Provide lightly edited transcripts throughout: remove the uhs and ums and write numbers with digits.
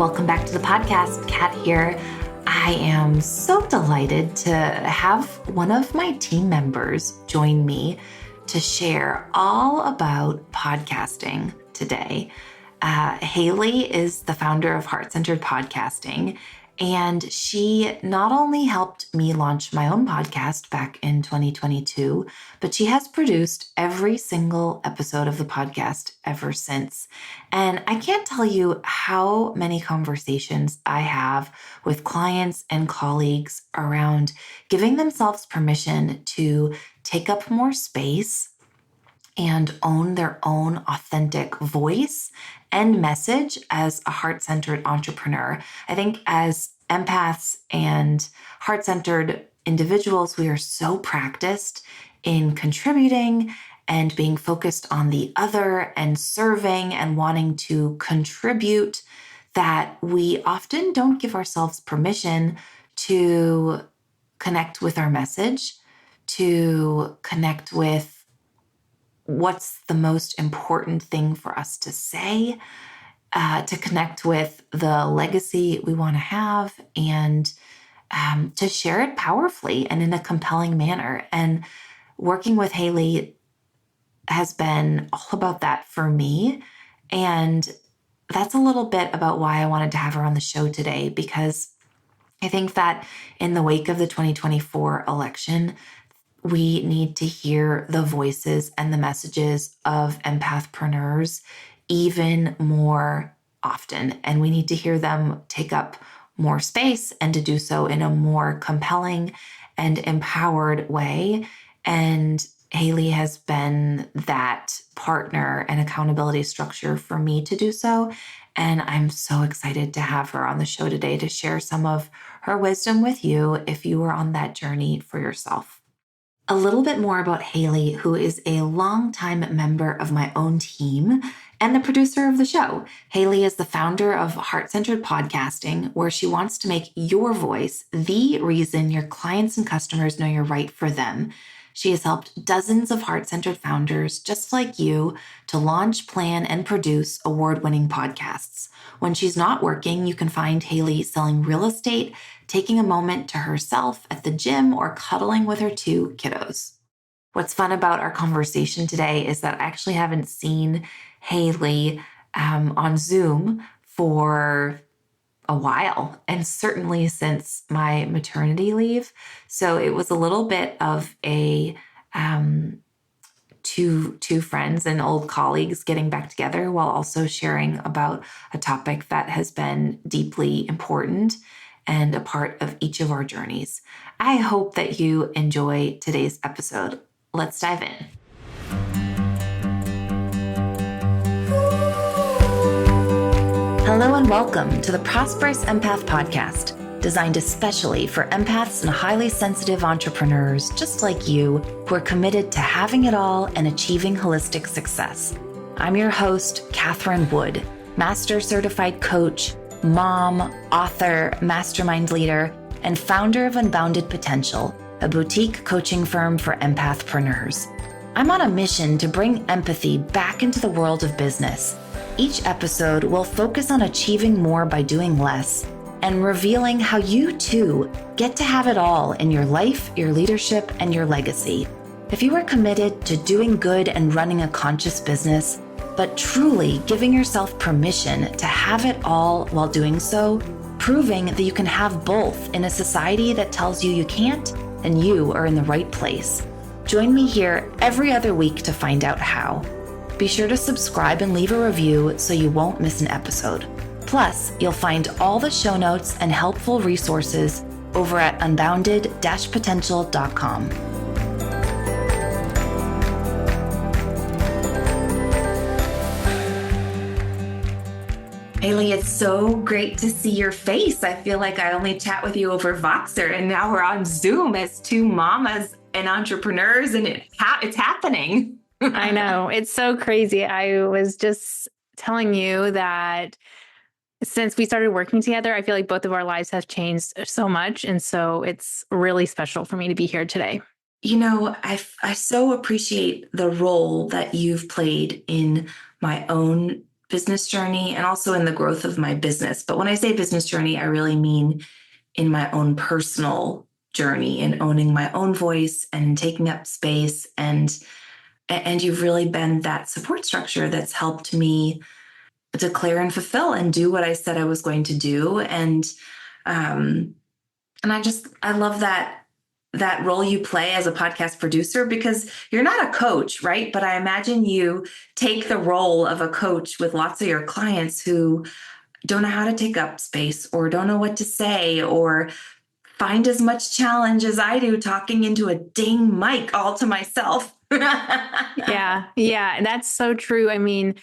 welcome back to the podcast. Kat here. I am so delighted to have one of my team members join me to share all about podcasting today. Haley is the founder of Heart-Centered Podcasting, and she not only helped me launch my own podcast back in 2022, but she has produced every single episode of the podcast ever since. And I can't tell you how many conversations I have with clients and colleagues around giving themselves permission to take up more space and own their own authentic voice and message as a heart-centered entrepreneur. I think as empaths and heart-centered individuals, we are so practiced in contributing and being focused on the other and serving and wanting to contribute that we often don't give ourselves permission to connect with our message, to connect with what's the most important thing for us to say, to connect with the legacy we want to have, and to share it powerfully and in a compelling manner. And working with Haley has been all about that for me. And that's a little bit about why I wanted to have her on the show today, because I think that in the wake of the 2024 election, we need to hear the voices and the messages of empathpreneurs even more often. And we need to hear them take up more space and to do so in a more compelling and empowered way. And Haley has been that partner and accountability structure for me to do so. And I'm so excited to have her on the show today to share some of her wisdom with you if you were on that journey for yourself. A little bit more about Haley, who is a longtime member of my own team and the producer of the show. Haley is the founder of Heart-Centered Podcasting, where she wants to make your voice the reason your clients and customers know you're right for them. She has helped dozens of heart-centered founders just like you to launch, plan, and produce award-winning podcasts. When she's not working, you can find Haley selling real estate, taking a moment to herself at the gym, or cuddling with her 2 kiddos. What's fun about our conversation today is that I actually haven't seen Haley on Zoom for a while, and certainly since my maternity leave. So it was a little bit of a two friends and old colleagues getting back together while also sharing about a topic that has been deeply important and a part of each of our journeys. I hope that you enjoy today's episode. Let's dive in. Hello and welcome to the Prosperous Empath Podcast, designed especially for empaths and highly sensitive entrepreneurs just like you who are committed to having it all and achieving holistic success. I'm your host, Catherine Wood, Master Certified Coach, mom, author, mastermind leader, and founder of Unbounded Potential, a boutique coaching firm for empathpreneurs. I'm on a mission to bring empathy back into the world of business. Each episode will focus on achieving more by doing less and revealing how you too get to have it all in your life, your leadership, and your legacy. If you are committed to doing good and running a conscious business, but truly giving yourself permission to have it all while doing so, proving that you can have both in a society that tells you you can't and you are in the right place. Join me here every other week to find out how. Be sure to subscribe and leave a review so you won't miss an episode. Plus, you'll find all the show notes and helpful resources over at unbounded-potential.com. Haley, it's so great to see your face. I feel like I only chat with you over Voxer, and now we're on Zoom as 2 mamas and entrepreneurs, and it's happening. I know. It's so crazy. I was just telling you that since we started working together, I feel like both of our lives have changed so much. And so it's really special for me to be here today. You know, I so appreciate the role that you've played in my own business journey and also in the growth of my business. But when I say business journey, I really mean in my own personal journey in owning my own voice and taking up space. And you've really been that support structure that's helped me declare and fulfill and do what I said I was going to do. Um, and I love that role you play as a podcast producer, because you're not a coach, right? But I imagine you take the role of a coach with lots of your clients who don't know how to take up space or don't know what to say or find as much challenge as I do talking into a dang mic all to myself. Yeah. Yeah. That's so true. I mean,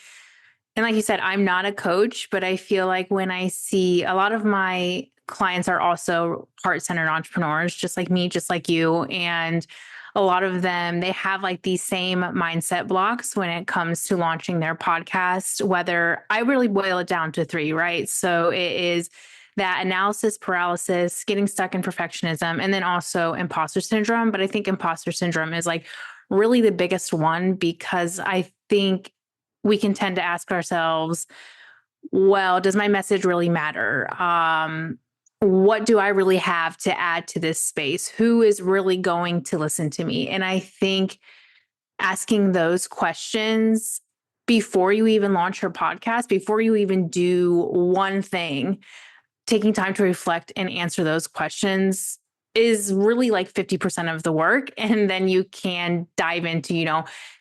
and like you said, I'm not a coach, but I feel like when I see a lot of my clients are also heart-centered entrepreneurs, just like me, just like you. And a lot of them, they have like these same mindset blocks when it comes to launching their podcast, whether I really boil it down to three, right? So it is that analysis paralysis, getting stuck in perfectionism, and then also imposter syndrome. But I think imposter syndrome is like really the biggest one, because I think we can tend to ask ourselves, well, does my message really matter? What do I really have to add to this space? Who is really going to listen to me? And I think asking those questions before you even launch your podcast, before you even do one thing, taking time to reflect and answer those questions is really like 50% of the work. And then you can dive into,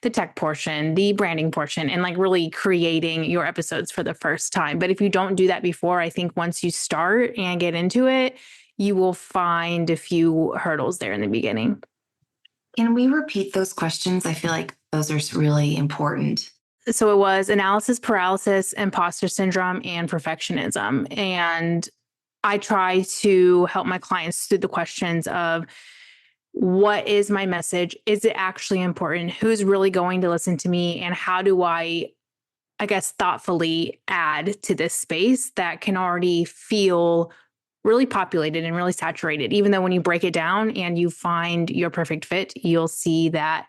the tech portion, the branding portion, and like really creating your episodes for the first time. But if you don't do that before, I think once you start and get into it, you will find a few hurdles there in the beginning. Can we repeat those questions? I feel like those are really important. So it was analysis paralysis, imposter syndrome, and perfectionism. And I try to help my clients through the questions of, what is my message? Is it actually important? Who's really going to listen to me? And how do I guess, thoughtfully add to this space that can already feel really populated and really saturated? Even though when you break it down and you find your perfect fit, you'll see that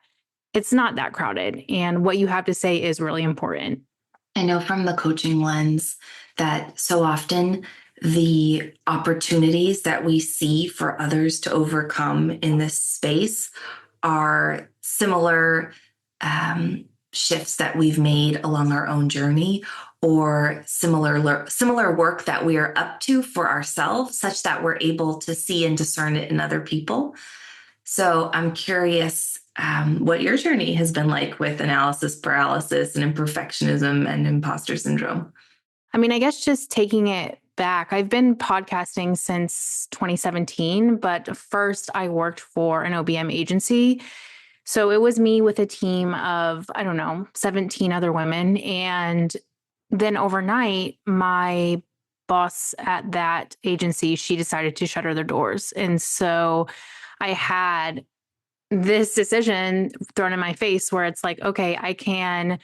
it's not that crowded. And what you have to say is really important. I know from the coaching lens that so often the opportunities that we see for others to overcome in this space are similar shifts that we've made along our own journey, or similar work that we are up to for ourselves, such that we're able to see and discern it in other people. So I'm curious what your journey has been like with analysis paralysis and imperfectionism and imposter syndrome. I mean, I guess just taking it back, I've been podcasting since 2017, but first I worked for an OBM agency. So it was me with a team of, I don't know, 17 other women. And then overnight, my boss at that agency, she decided to shutter their doors. And so I had this decision thrown in my face where it's like, okay, I can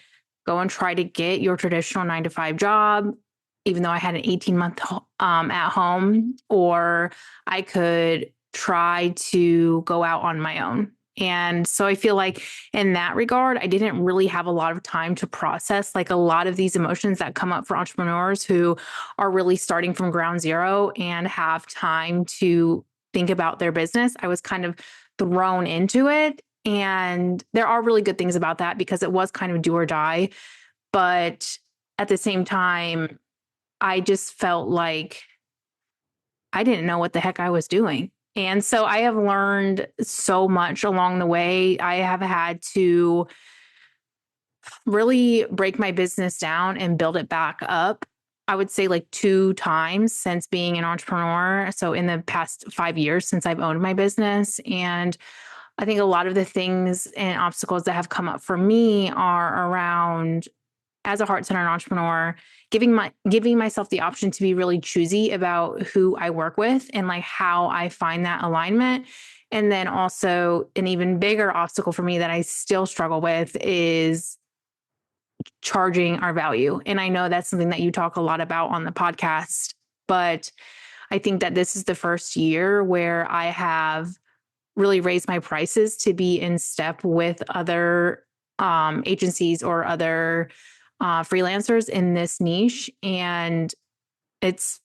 go and try to get your traditional 9 to 5 job, even though I had an 18-month at home, or I could try to go out on my own. And so I feel like in that regard, I didn't really have a lot of time to process like a lot of these emotions that come up for entrepreneurs who are really starting from ground zero and have time to think about their business. I was kind of thrown into it. And there are really good things about that, because it was kind of do or die. But at the same time, I just felt like I didn't know what the heck I was doing. And so I have learned so much along the way. I have had to really break my business down and build it back up. I would say like 2 times since being an entrepreneur. So in the past 5 years since I've owned my business. And I think a lot of the things and obstacles that have come up for me are around, as a heart-centered entrepreneur, giving myself the option to be really choosy about who I work with and like how I find that alignment. And then also an even bigger obstacle for me that I still struggle with is charging our value. And I know that's something that you talk a lot about on the podcast, but I think that this is the first year where I have really raised my prices to be in step with other agencies or other freelancers in this niche, and it's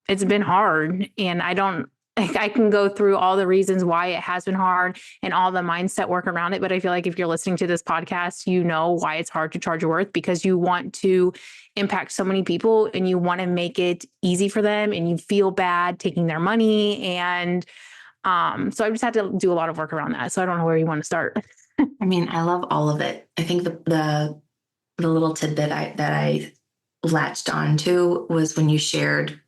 been hard. And I don't like, I can go through all the reasons why it has been hard and all the mindset work around it. But I feel like if you're listening to this podcast, you know why it's hard to charge your worth, because you want to impact so many people and you want to make it easy for them, and you feel bad taking their money. And so I just had to do a lot of work around that. So I don't know where you want to start. I mean, I love all of it. I think the little tidbit that I latched onto was when you shared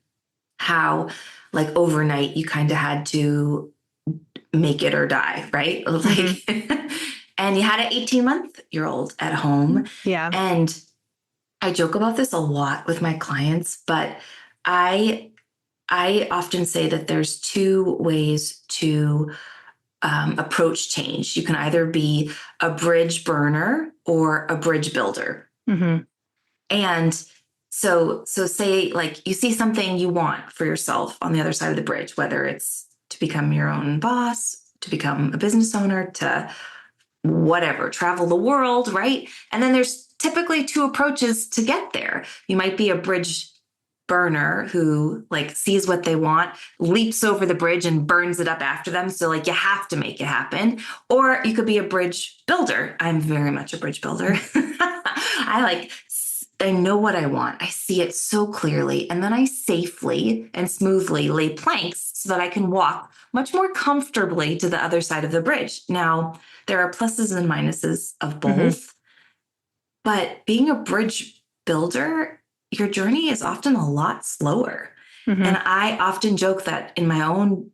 how, like, overnight you kind of had to make it or die, right? Like, and you had an 18-month-year-old at home. Yeah. And I joke about this a lot with my clients, but I often say that there's two ways to approach change. You can either be a bridge burner or a bridge builder. Mm-hmm. And so say, like, you see something you want for yourself on the other side of the bridge, whether it's to become your own boss, to become a business owner, to whatever, travel the world, right? And then there's typically two approaches to get there. You might be a bridge burner who, like, sees what they want, leaps over the bridge and burns it up after them. So, like, you have to make it happen. Or you could be a bridge builder. I'm very much a bridge builder. I know what I want. I see it so clearly. And then I safely and smoothly lay planks so that I can walk much more comfortably to the other side of the bridge. Now, there are pluses and minuses of both, but being a bridge builder, your journey is often a lot slower. And I often joke that in my own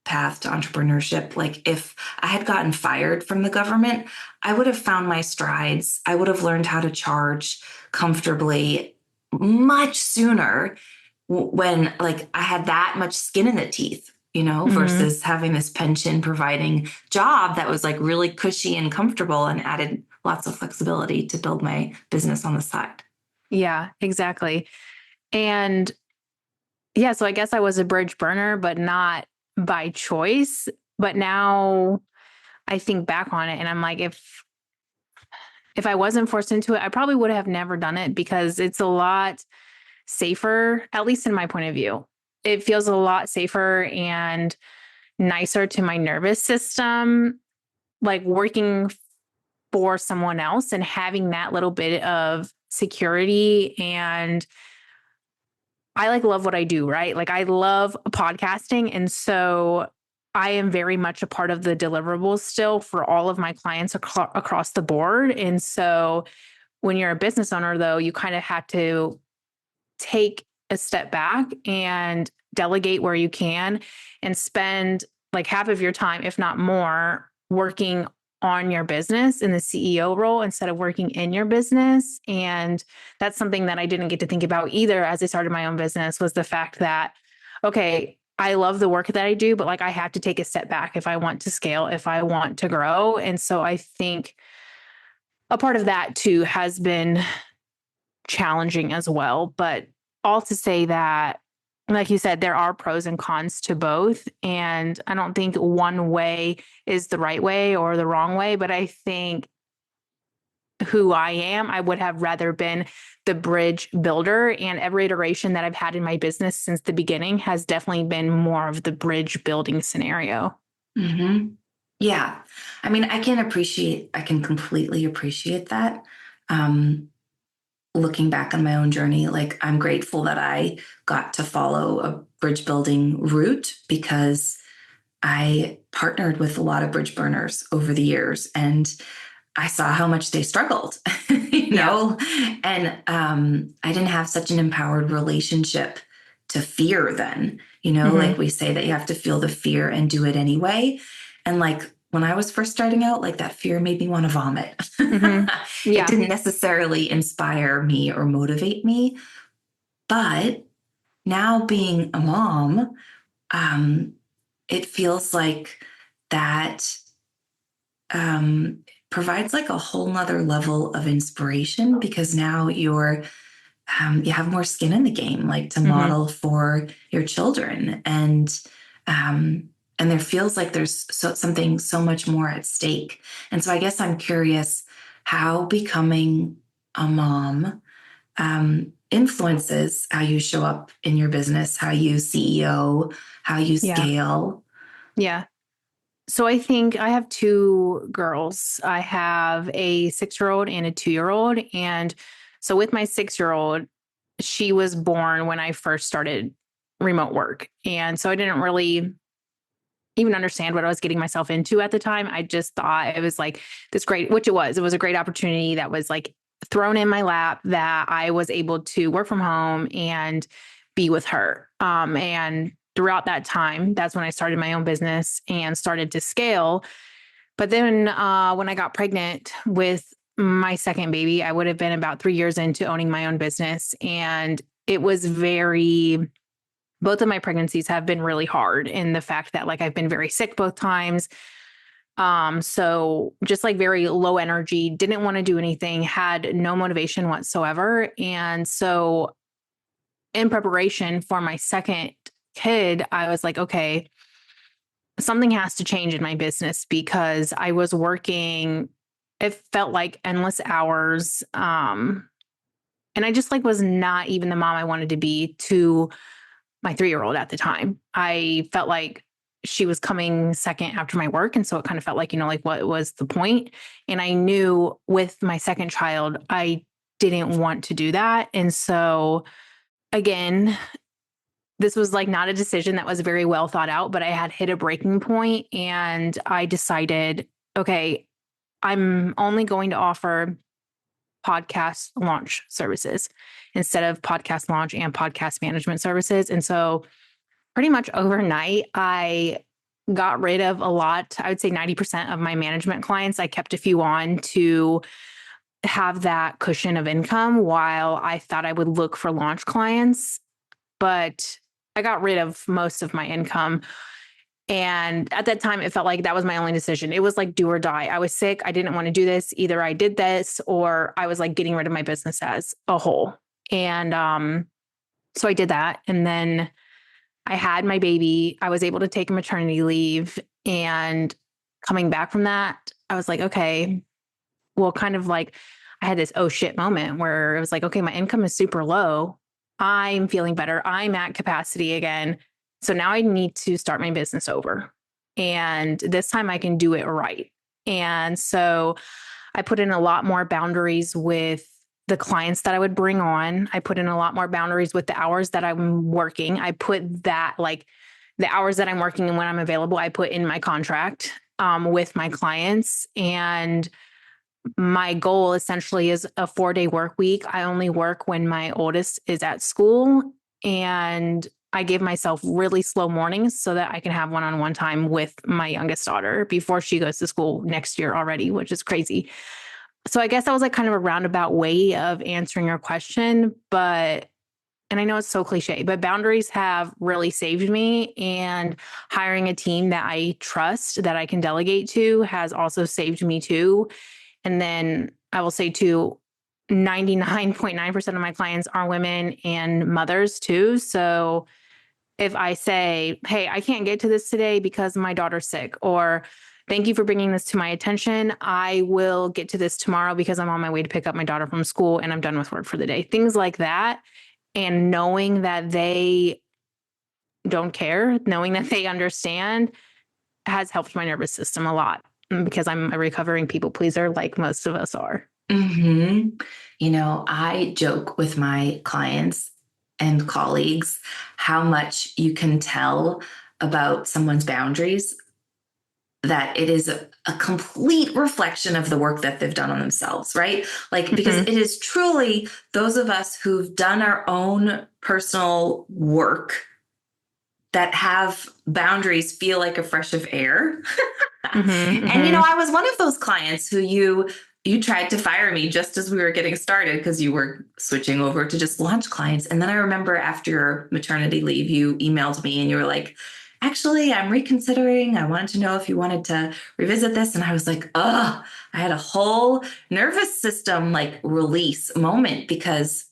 path to entrepreneurship, like, if I had gotten fired from the government, I would have found my strides. I would have learned how to charge comfortably much sooner when, like, I had that much skin in the teeth, versus having this pension providing job that was, like, really cushy and comfortable and added lots of flexibility to build my business on the side. Yeah, exactly. And yeah, so I guess I was a bridge burner, but not by choice. But now I think back on it and I'm like, if I wasn't forced into it, I probably would have never done it, because it's a lot safer, at least in my point of view. It feels a lot safer and nicer to my nervous system, like working for someone else and having that little bit of security. And I love what I do, right? Like, I love podcasting. And so I am very much a part of the deliverables still for all of my clients across the board. And so when you're a business owner, though, you kind of have to take a step back and delegate where you can and spend like half of your time, if not more, working on your business in the CEO role instead of working in your business. And that's something that I didn't get to think about either as I started my own business, was the fact that, okay, I love the work that I do, but, like, I have to take a step back if I want to scale, if I want to grow. And so I think a part of that too has been challenging as well. But all to say that, like you said, there are pros and cons to both. And I don't think one way is the right way or the wrong way, but I think who I am, I would have rather been the bridge builder. And every iteration that I've had in my business since the beginning has definitely been more of the bridge building scenario. Mm-hmm. Yeah. I mean, I can completely appreciate that. Looking back on my own journey, like, I'm grateful that I got to follow a bridge building route, because I partnered with a lot of bridge burners over the years, and I saw how much they struggled, and I didn't have such an empowered relationship to fear then, like we say that you have to feel the fear and do it anyway. And, like, when I was first starting out, like, that fear made me want to vomit. Yeah. It didn't necessarily inspire me or motivate me. But now, being a mom, it feels like that provides, like, a whole nother level of inspiration, because now you have more skin in the game, like, to model for your children. And there feels like there's something so much more at stake. And so I guess I'm curious how becoming a mom influences how you show up in your business, how you CEO, how you Yeah. scale? Yeah. So I think I have two girls. I have a 6-year-old and a 2-year-old. And so with my 6-year-old, she was born when I first started remote work. And so I didn't really even understand what I was getting myself into at the time. I just thought it was like this great, which it was. It was a great opportunity that was like thrown in my lap that I was able to work from home and be with her. And throughout that time, that's when I started my own business and started to scale. But then when I got pregnant with my second baby, I would have been about 3 years into owning my own business. And it was very, both of my pregnancies have been really hard in the fact that like I've been very sick both times. So just like very low energy, didn't want to do anything, had no motivation whatsoever. And so in preparation for my second kid, I was like, okay, something has to change in my business because I was working, it felt like endless hours. And I just like was not even the mom I wanted to be to my 3-year-old at the time. I felt like she was coming second after my work. And so it kind of felt like, like what was the point? And I knew with my second child, I didn't want to do that. And so again, this was like not a decision that was very well thought out, but I had hit a breaking point and I decided, okay, I'm only going to offer podcast launch services instead of podcast launch and podcast management services. And so pretty much overnight, I got rid of a lot. I would say 90% of my management clients. I kept a few on to have that cushion of income while I thought I would look for launch clients. But I got rid of most of my income. And at that time, it felt like that was my only decision. It was like do or die. I was sick. I didn't want to do this. Either I did this or I was like getting rid of my business as a whole. And so I did that. And then I had my baby. I was able to take maternity leave. And coming back from that, I was like, okay, well, kind of like I had this oh shit moment where it was like, okay, my income is super low. I'm feeling better. I'm at capacity again. So now I need to start my business over. And this time I can do it right. And so I put in a lot more boundaries with the clients that I would bring on. I put in a lot more boundaries with the hours that I'm working. I put that like the hours that I'm working and when I'm available, I put in my contract with my clients. And my goal essentially is a 4-day work week. I only work when my oldest is at school. And I give myself really slow mornings so that I can have one-on-one time with my youngest daughter before she goes to school next year already, which is crazy. So I guess that was like kind of a roundabout way of answering your question, and I know it's so cliche, but boundaries have really saved me. And hiring a team that I trust, that I can delegate to, has also saved me too. And then I will say too, 99.9% of my clients are women and mothers too. So if I say, hey, I can't get to this today because my daughter's sick, or thank you for bringing this to my attention, I will get to this tomorrow because I'm on my way to pick up my daughter from school and I'm done with work for the day. Things like that. And knowing that they don't care, knowing that they understand has helped my nervous system a lot because I'm a recovering people pleaser like most of us are. Mm-hmm. I joke with my clients and colleagues how much you can tell about someone's boundaries, that it is a complete reflection of the work that they've done on themselves, right? Like, because it is truly those of us who've done our own personal work that have boundaries feel like a fresh of air. And I was one of those clients who you tried to fire me just as we were getting started because you were switching over to just launch clients. And then I remember after your maternity leave, you emailed me and you were like, actually, I'm reconsidering. I wanted to know if you wanted to revisit this. And I was like, oh, I had a whole nervous system like release moment because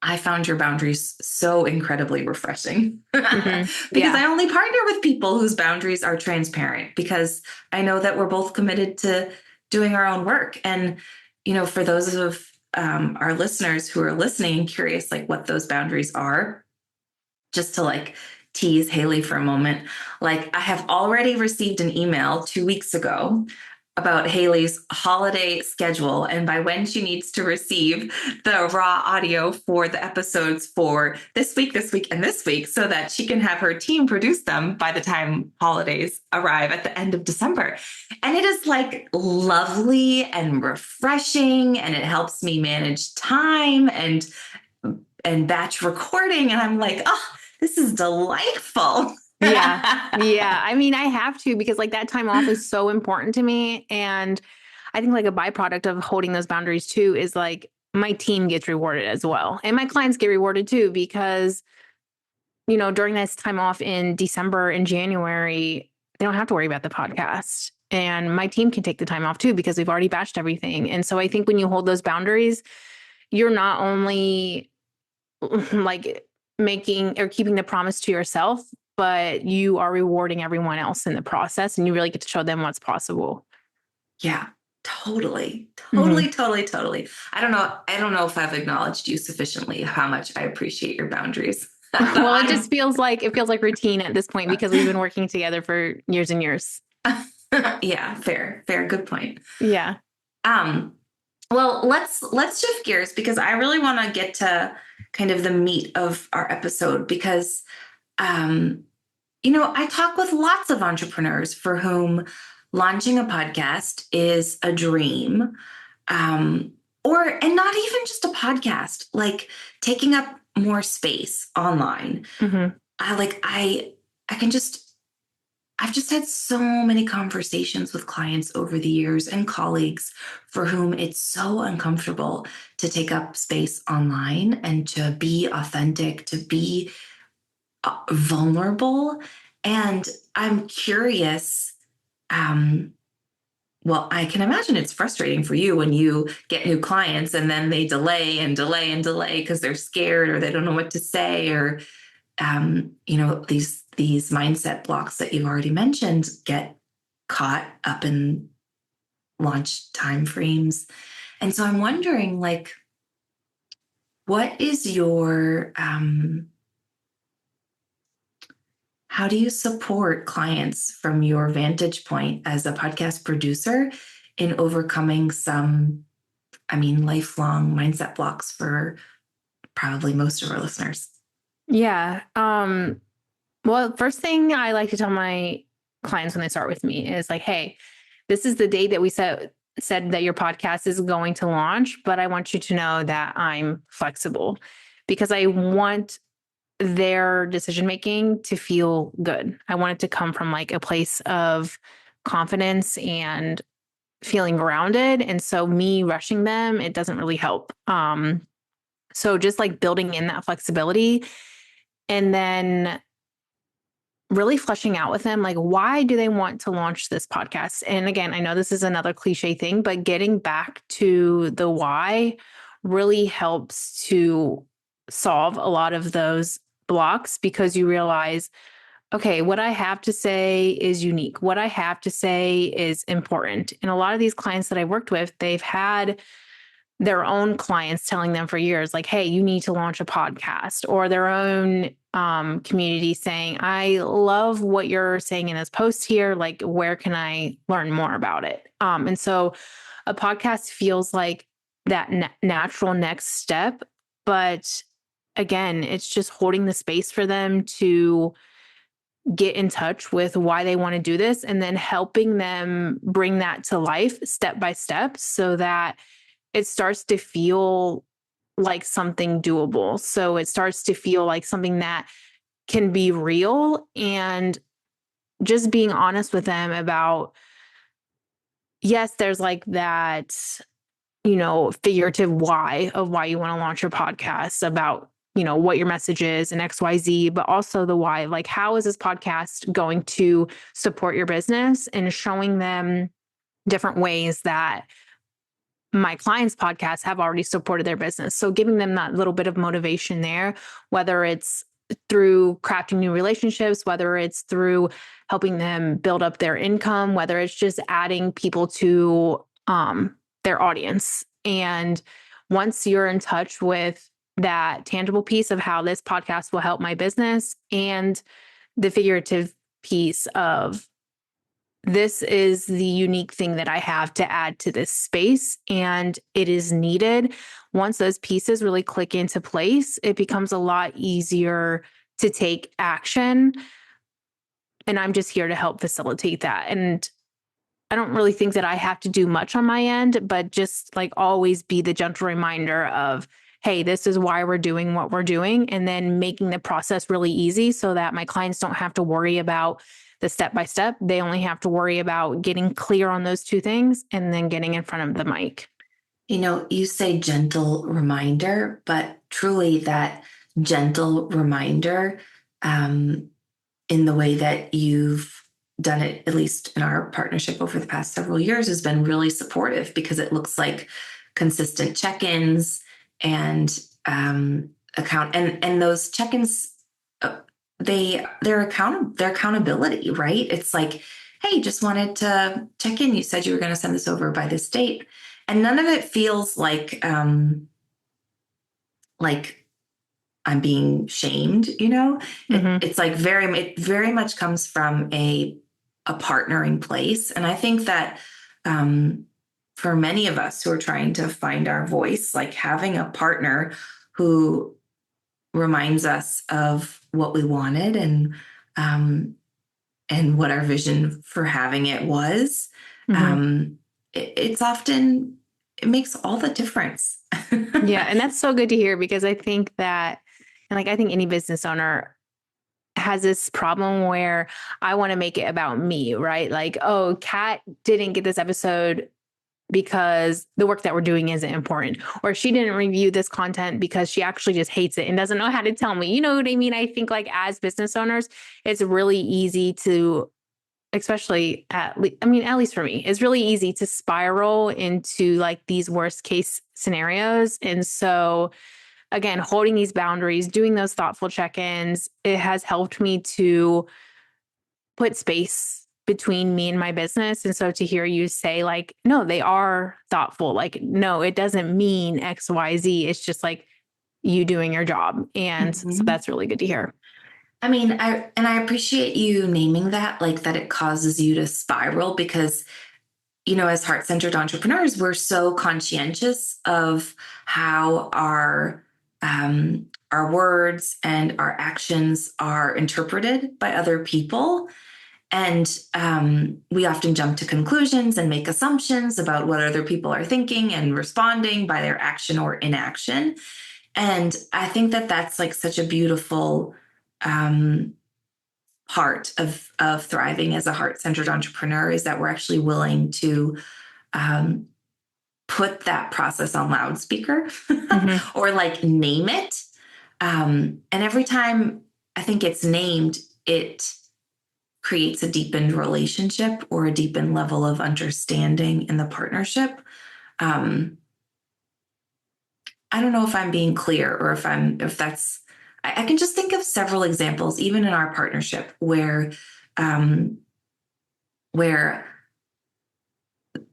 I found your boundaries so incredibly refreshing because I only partner with people whose boundaries are transparent because I know that we're both committed to doing our own work. And, for those of our listeners who are listening curious, like what those boundaries are, just to like tease Haley for a moment. Like I have already received an email 2 weeks ago about Haley's holiday schedule and by when she needs to receive the raw audio for the episodes for this week, and this week, so that she can have her team produce them by the time holidays arrive at the end of December. And it is like lovely and refreshing, and it helps me manage time and batch recording. And I'm like, oh, this is delightful. Yeah. Yeah. I mean, I have to because like that time off is so important to me. And I think like a byproduct of holding those boundaries too is like my team gets rewarded as well. And my clients get rewarded too because, during this time off in December and January, they don't have to worry about the podcast. And my team can take the time off too because we've already batched everything. And so I think when you hold those boundaries, you're not only like making or keeping the promise to yourself, but you are rewarding everyone else in the process and you really get to show them what's possible. Yeah, totally. Mhm. Totally. I don't know if I've acknowledged you sufficiently how much I appreciate your boundaries. Well, it feels like routine at this point because we've been working together for years and years. Yeah, fair, good point. Yeah. Well, let's shift gears because I really want to get to kind of the meat of our episode because I talk with lots of entrepreneurs for whom launching a podcast is a dream. And not even just a podcast, like taking up more space online. Mm-hmm. I've just had so many conversations with clients over the years and colleagues for whom it's so uncomfortable to take up space online and to be authentic, to be vulnerable. And I'm curious. Well, I can imagine it's frustrating for you when you get new clients and then they delay and delay and delay because they're scared or they don't know what to say, or these mindset blocks that you've already mentioned get caught up in launch timeframes. And so I'm wondering, like, what is your how do you support clients from your vantage point as a podcast producer in overcoming some, lifelong mindset blocks for probably most of our listeners? Yeah. Well, first thing I like to tell my clients when they start with me is like, hey, this is the date that we said that your podcast is going to launch, but I want you to know that I'm flexible because I want their decision making to feel good. I want it to come from like a place of confidence and feeling grounded. And so me rushing them, it doesn't really help. So just like building in that flexibility and then really fleshing out with them, like, why do they want to launch this podcast? And again, I know this is another cliche thing, but getting back to the why really helps to solve a lot of those blocks because you realize, okay, what I have to say is unique. What I have to say is important. And a lot of these clients that I worked with, they've had their own clients telling them for years, like, hey, you need to launch a podcast, or their own community saying, I love what you're saying in this post here. Like, where can I learn more about it? And so a podcast feels like that natural next step. But again, it's just holding the space for them to get in touch with why they want to do this and then helping them bring that to life step by step so that it starts to feel like something doable. So it starts to feel like something that can be real, and just being honest with them about, yes, there's like that, figurative why of why you want to launch your podcast about, what your message is and XYZ, but also the why, like, how is this podcast going to support your business, and showing them different ways that my clients' podcasts have already supported their business. So giving them that little bit of motivation there, whether it's through crafting new relationships, whether it's through helping them build up their income, whether it's just adding people to their audience. And once you're in touch with that tangible piece of how this podcast will help my business and the figurative piece of this is the unique thing that I have to add to this space and it is needed. Once those pieces really click into place, it becomes a lot easier to take action. And I'm just here to help facilitate that. And I don't really think that I have to do much on my end, but just like always be the gentle reminder of, hey, this is why we're doing what we're doing. And then making the process really easy so that my clients don't have to worry about the step by step. They only have to worry about getting clear on those two things and then getting in front of the mic. You say gentle reminder, but truly that gentle reminder, in the way that you've done it, at least in our partnership over the past several years, has been really supportive because it looks like consistent check-ins and those check-ins, their accountability, right? It's like, hey, just wanted to check in. You said you were going to send this over by this date, and none of it feels like I'm being shamed. It's like it very much comes from a partnering place, and I think that for many of us who are trying to find our voice, like having a partner who reminds us of what we wanted and what our vision for having it was, it makes all the difference. Yeah. And that's so good to hear because I think that, and like, I think any business owner has this problem where I want to make it about me, right? Like, oh, Kat didn't get this episode because the work that we're doing isn't important, or she didn't review this content because she actually just hates it and doesn't know how to tell me. You know what I mean? I think like as business owners, it's really easy to, especially at least for me, it's really easy to spiral into like these worst case scenarios. And so again, holding these boundaries, doing those thoughtful check-ins, it has helped me to put space between me and my business. And so to hear you say like, no, they are thoughtful. Like, no, it doesn't mean X, Y, Z. It's just like you doing your job. And so that's really good to hear. I mean, I appreciate you naming that, like that it causes you to spiral because, as heart-centered entrepreneurs, we're so conscientious of how our words and our actions are interpreted by other people. And we often jump to conclusions and make assumptions about what other people are thinking and responding by their action or inaction. And I think that that's like such a beautiful part of thriving as a heart-centered entrepreneur is that we're actually willing to put that process on loudspeaker or like name it. And every time I think it's named, it creates a deepened relationship or a deepened level of understanding in the partnership. I don't know if I'm being clear or if that's, I can just think of several examples, even in our partnership where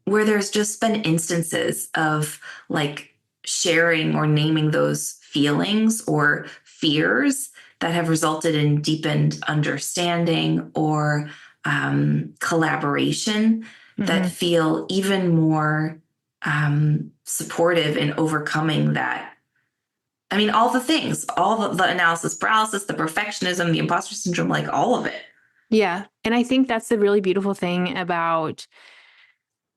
there's just been instances of like sharing or naming those feelings or fears that have resulted in deepened understanding or collaboration that feel even more supportive in overcoming that. I mean, all the things, all the analysis paralysis, the perfectionism, the imposter syndrome, like all of it. Yeah. And I think that's the really beautiful thing about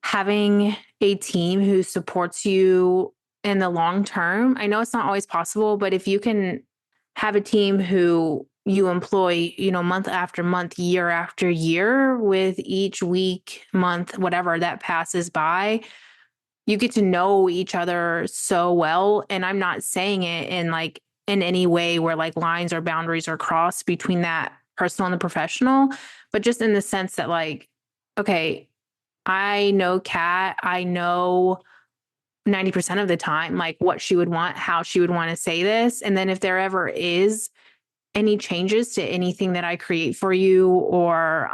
having a team who supports you in the long term. I know it's not always possible, but if you can have a team who you employ, month after month, year after year, with each week, month, whatever that passes by, you get to know each other so well. And I'm not saying it in any way where like lines or boundaries are crossed between that personal and the professional, but just in the sense that like, okay, I know Kat, I know 90% of the time, like what she would want, how she would want to say this. And then if there ever is any changes to anything that I create for you or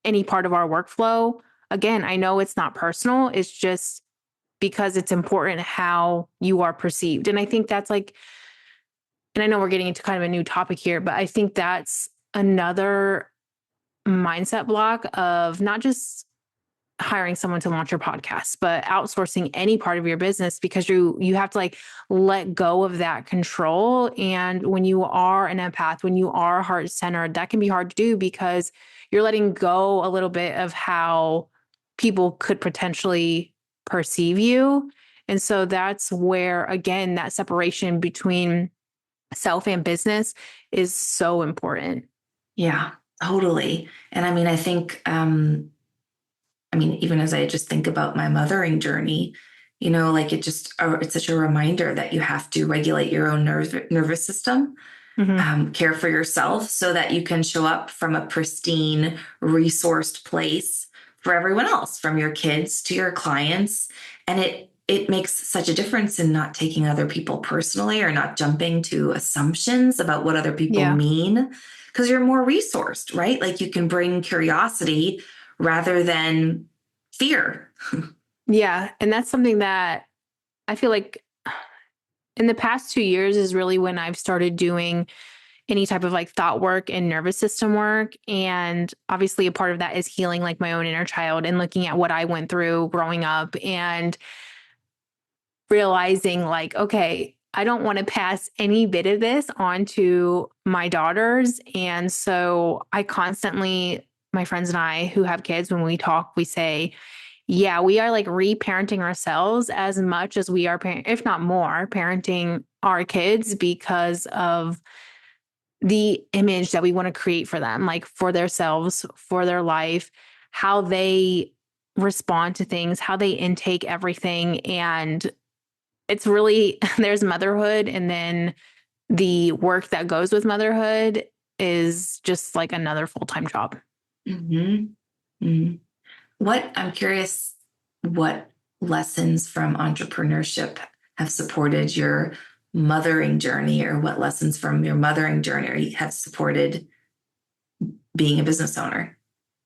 any part of our workflow, again, I know it's not personal. It's just because it's important how you are perceived. And I think that's like, and I know we're getting into kind of a new topic here, but I think that's another mindset block of not just hiring someone to launch your podcast, but outsourcing any part of your business, because you have to like let go of that control. And when you are an empath, when you are heart centered, that can be hard to do because you're letting go a little bit of how people could potentially perceive you. And so that's where, again, that separation between self and business is so important. Yeah, totally. And I mean, I think, even as I just think about my mothering journey, like it's such a reminder that you have to regulate your own nervous system, Mm-hmm. care for yourself so that you can show up from a pristine, resourced place for everyone else, from your kids to your clients. And it makes such a difference in not taking other people personally or not jumping to assumptions about what other people Yeah. mean, because you're more resourced, right? Like you can bring curiosity rather than fear. Yeah. And that's something that I feel like in the past 2 years is really when I've started doing any type of like thought work and nervous system work. And obviously, a part of that is healing like my own inner child and looking at what I went through growing up and realizing, like, okay, I don't want to pass any bit of this on to my daughters. And so I constantly, my friends and I who have kids, when we talk, we say, yeah, we are like reparenting ourselves as much as we are, if not more, parenting our kids because of the image that we want to create for them, like for themselves, for their life, how they respond to things, how they intake everything. And it's really, there's motherhood. And then the work that goes with motherhood is just like another full-time job. Mm-hmm. Mm-hmm. I'm curious, what lessons from entrepreneurship have supported your mothering journey, or what lessons from your mothering journey have supported being a business owner?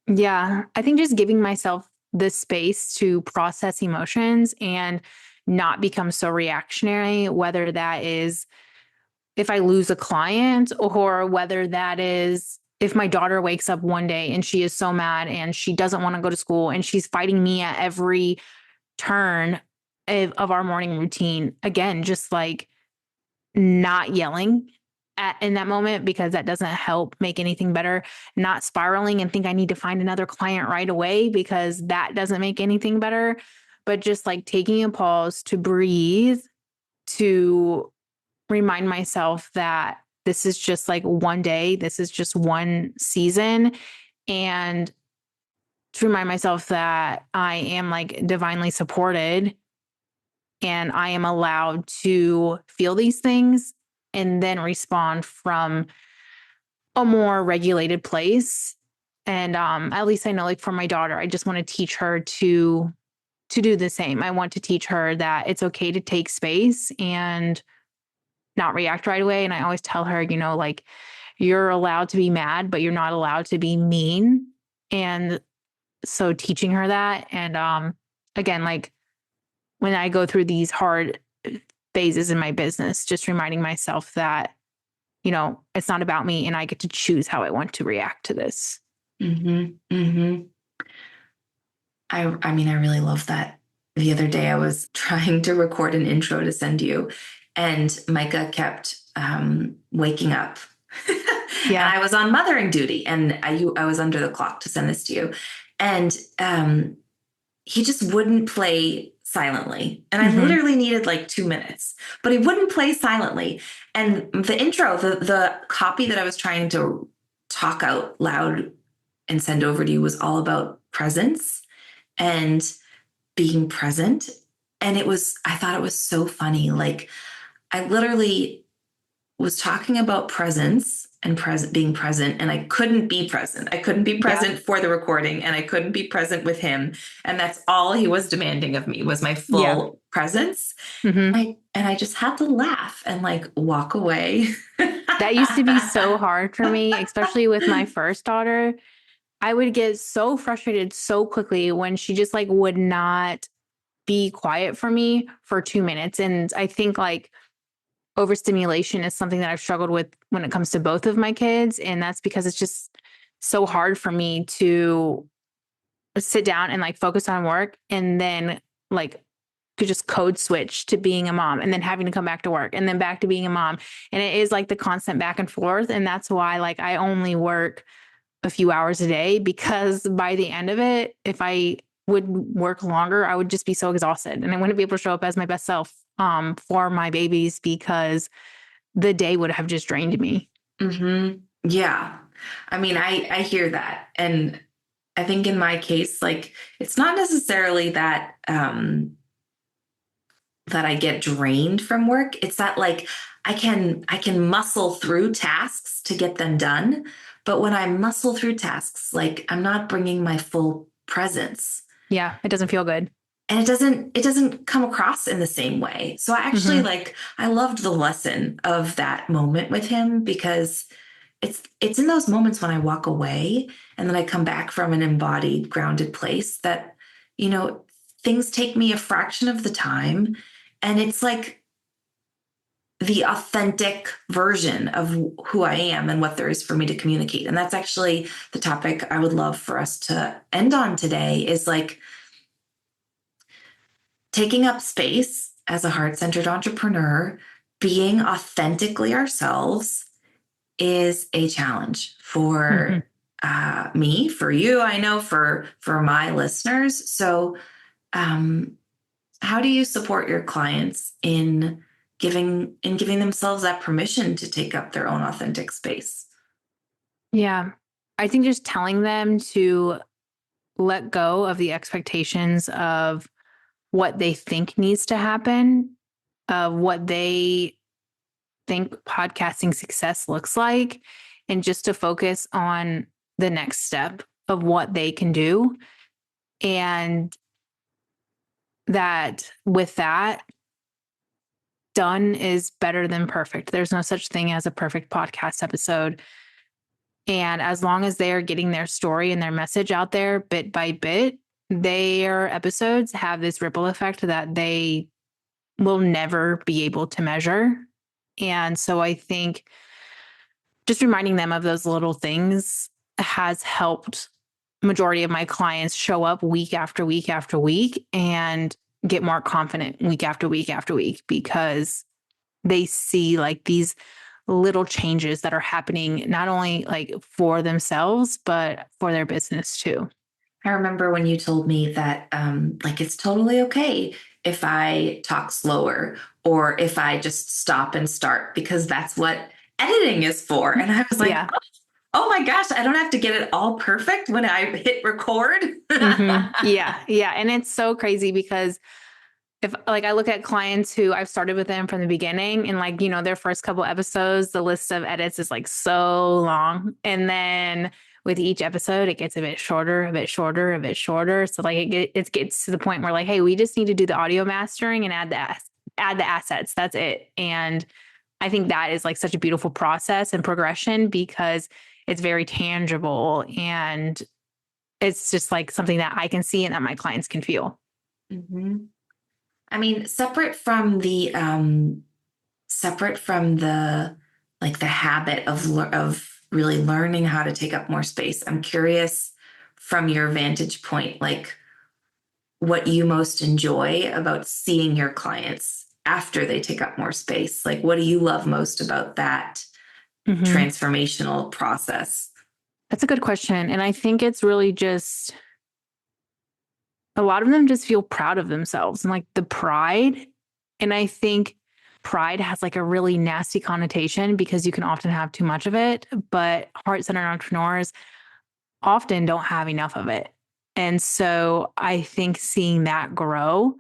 Yeah, I think just giving myself the space to process emotions and not become so reactionary, whether that is if I lose a client or whether that is if my daughter wakes up one day and she is so mad and she doesn't want to go to school and she's fighting me at every turn of our morning routine. Again, just like not yelling in that moment, because that doesn't help make anything better. Not spiraling and think I need to find another client right away, because that doesn't make anything better. But just like taking a pause to breathe, to remind myself that this is just like one day, this is just one season. And to remind myself that I am like divinely supported and I am allowed to feel these things and then respond from a more regulated place. And at least I know, like for my daughter, I just want to teach her to do the same. I want to teach her that it's okay to take space and not react right away. And I always tell her, like you're allowed to be mad, but you're not allowed to be mean. And so teaching her that, and again, like when I go through these hard phases in my business, just reminding myself that, it's not about me and I get to choose how I want to react to this. Mm-hmm. Mm-hmm. I really love that. The other day I was trying to record an intro to send you, and Micah kept waking up. And Yeah. I was on mothering duty, and I was under the clock to send this to you. And he just wouldn't play silently. And I Mm-hmm. literally needed like 2 minutes, but he wouldn't play silently. And the intro, the copy that I was trying to talk out loud and send over to you was all about presence and being present. And I thought it was so funny. Like, I literally was talking about presence and being present, and I couldn't be present. I couldn't be Yeah. present for the recording, and I couldn't be present with him. And that's all he was demanding of me, was my Yeah. full presence. Mm-hmm. And I just had to laugh and like walk away. That used to be so hard for me, especially with my first daughter. I would get so frustrated so quickly when she just like would not be quiet for me for 2 minutes. And I think like overstimulation is something that I've struggled with when it comes to both of my kids. And that's because it's just so hard for me to sit down and like focus on work and then like could just code switch to being a mom and then having to come back to work and then back to being a mom. And it is like the constant back and forth. And that's why like I only work a few hours a day, because by the end of it, if I would work longer, I would just be so exhausted and I wouldn't be able to show up as my best self for my babies, because the day would have just drained me. Mm-hmm. Yeah. I mean, I hear that. And I think in my case, like, it's not necessarily that, that I get drained from work. It's that like I can muscle through tasks to get them done. But when I muscle through tasks, like I'm not bringing my full presence. Yeah, it doesn't feel good. And it doesn't come across in the same way. So I actually like I loved the lesson of that moment with him, because it's in those moments when I walk away and then I come back from an embodied, grounded place that, you know, things take me a fraction of the time. And it's like the authentic version of who I am and what there is for me to communicate. And that's actually the topic I would love for us to end on today, is like taking up space as a heart-centered entrepreneur, being authentically ourselves is a challenge for me, for you, I know, for my listeners. So how do you support your clients in giving themselves that permission to take up their own authentic space? Yeah. I think just telling them to let go of the expectations of what they think needs to happen, of what they think podcasting success looks like, and just to focus on the next step of what they can do. And that with that, done is better than perfect. There's no such thing as a perfect podcast episode. And as long as they are getting their story and their message out there bit by bit, their episodes have this ripple effect that they will never be able to measure. And so I think just reminding them of those little things has helped majority of my clients show up week after week after week and get more confident week after week after week, because they see like these little changes that are happening, not only like for themselves, but for their business too. I remember when you told me that, like, it's totally okay if I talk slower or if I just stop and start, because that's what editing is for. And I was like, Yeah. oh my gosh, I don't have to get it all perfect when I hit record. Yeah. Yeah. And it's so crazy because if like I look at clients who I've started with them from the beginning, and like, you know, their first couple episodes, the list of edits is like so long. And then with each episode, it gets a bit shorter, a bit shorter, a bit shorter. So like it gets to the point where like, hey, we just need to do the audio mastering and add the assets. That's it. And I think that is like such a beautiful process and progression, because it's very tangible and it's just like something that I can see and that my clients can feel. Mm-hmm. I mean, separate from the like the habit of really learning how to take up more space, I'm curious from your vantage point, like what you most enjoy about seeing your clients after they take up more space. Like, what do you love most about that transformational process? That's a good question. And I think it's really just a lot of them just feel proud of themselves and like the pride. And I think pride has like a really nasty connotation because you can often have too much of it, but heart-centered entrepreneurs often don't have enough of it. And so I think seeing that grow,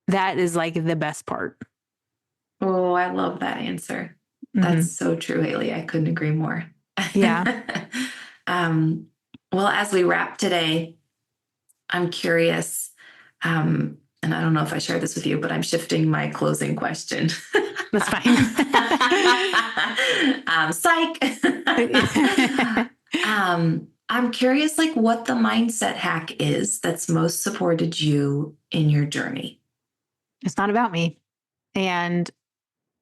that is like the best part. Oh, I love that answer. That's so true, Haley. I couldn't agree more. Yeah. Well, as we wrap today, I'm curious, and I don't know if I shared this with you, but I'm shifting my closing question. That's fine. Psych. I'm curious, like, what the mindset hack is that's most supported you in your journey. It's not about me. And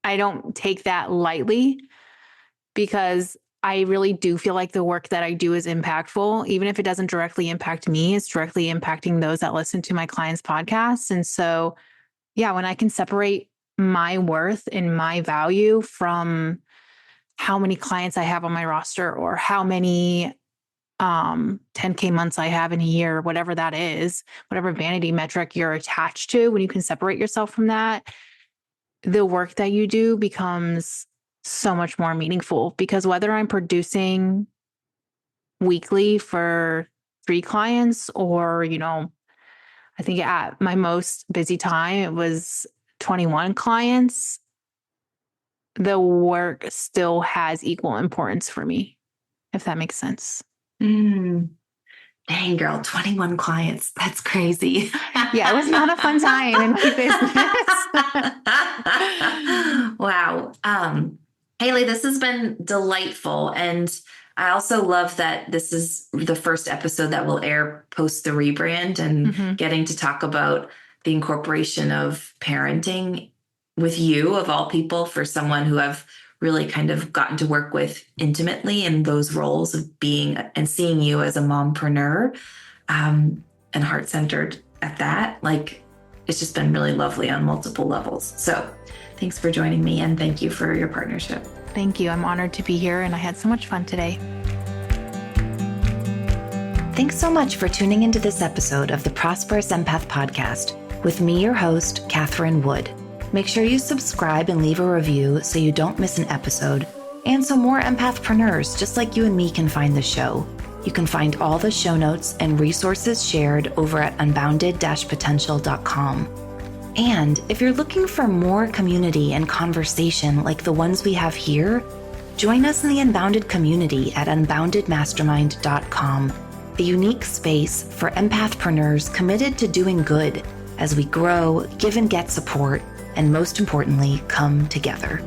I don't take that lightly because I really do feel like the work that I do is impactful. Even if it doesn't directly impact me, it's directly impacting those that listen to my clients' podcasts. And so, yeah, when I can separate my worth and my value from how many clients I have on my roster or how many 10K months I have in a year, whatever that is, whatever vanity metric you're attached to, when you can separate yourself from that, the work that you do becomes so much more meaningful. Because whether I'm producing weekly for 3 clients or, I think at my most busy time, it was 21 clients, the work still has equal importance for me, if that makes sense. Mm, dang, girl, 21 clients. That's crazy. Yeah, it was not a fun time in my business. Wow. Haley, this has been delightful. And I also love that this is the first episode that will air post the rebrand and getting to talk about the incorporation of parenting with you, of all people, for someone who I've really kind of gotten to work with intimately in those roles of being and seeing you as a mompreneur, and heart-centered at that. Like, it's just been really lovely on multiple levels. So thanks for joining me, and thank you for your partnership. Thank you. I'm honored to be here, and I had so much fun today. Thanks so much for tuning into this episode of the Prosperous Empath Podcast with me, your host, Catherine Wood. Make sure you subscribe and leave a review so you don't miss an episode, and so more empathpreneurs just like you and me can find the show. You can find all the show notes and resources shared over at unbounded-potential.com. And if you're looking for more community and conversation like the ones we have here, join us in the Unbounded community at unboundedmastermind.com, a unique space for empathpreneurs committed to doing good as we grow, give and get support, and most importantly, come together.